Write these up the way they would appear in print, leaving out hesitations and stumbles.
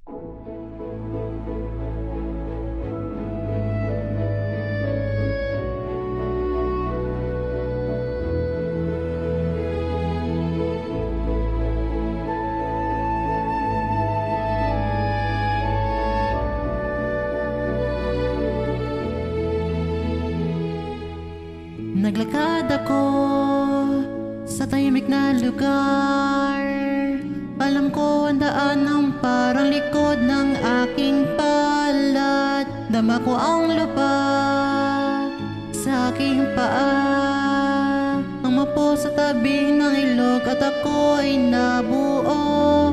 Naglakad ako sa tahimik na lugar. Alam ko ang daan ng parang likod ng aking palad. Dama ko ang lupa sa aking paa. Ang mapo sa tabi ng ilog at ako ay nabuo.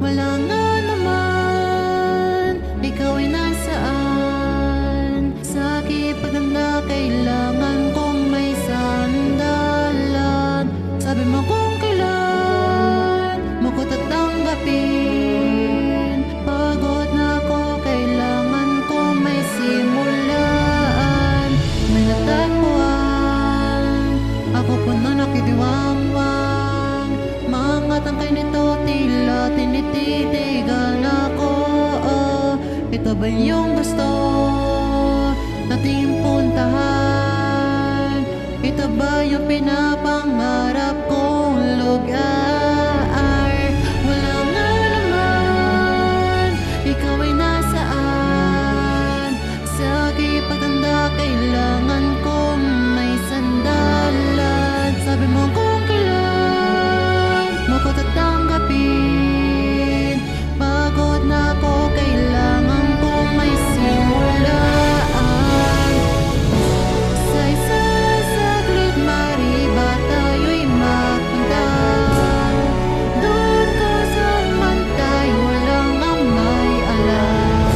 Wala nga naman, ikaw ay nasaan? Sa aking pagdamda kailangan kong may sandalan. Sabi mo kung kailan mo ko tatanggapin. Pagod na ako, kailangan ko may simulan. May natagpuan, ako puno nakitiwangwang. Mga tangkay nito tila tinititigan ako. Ito ba yung gusto nating puntahan? Ito ba yung pinapangarap kong lugar? Wala nga naman, ikaw ay nasaan? Sa aking pagtanda kailangan kong may sandalan. Sabi mo kung kailan mo ko tatanggapin. Pagod na ako, kailangan kong may simulan. Sa isang saglit mariba tayo'y magpunta. Doon kung saan man tayo lang ang may alam.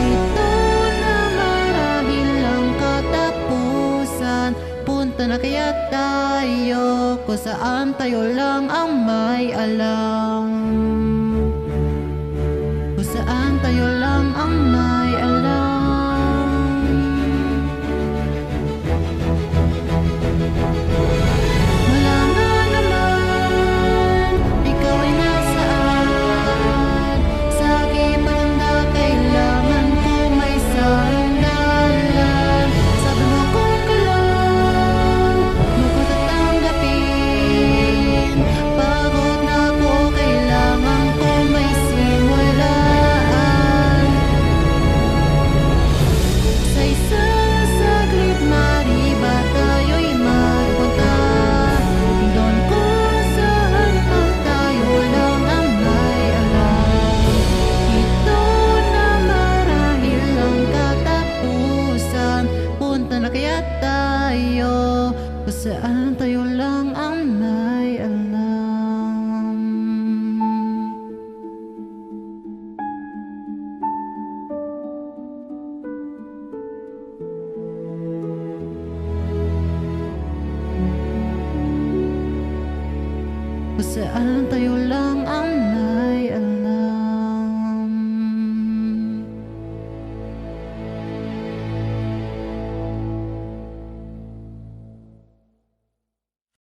Ito na marahil ang katapusan. Punta na kaya tayo kung saan tayo lang ang may alam. Kung saan tayo lang ang may alam. Wala nga naman, ikaw ay nasaan? Sa aking pagtanda kailangan ko may sandalan. Sabi mo kung kailan mo ko tatanggapin. Pagod na ako, kailangan ko may simulan. Sa isang saglit mariba tayo'y magpunta. Doon kung saan man tayo lang ang may alam. Ito na marahil ang katapusan. Punta na kaya tayo kung saan tayo lang ang may alam. Kung saan tayo lang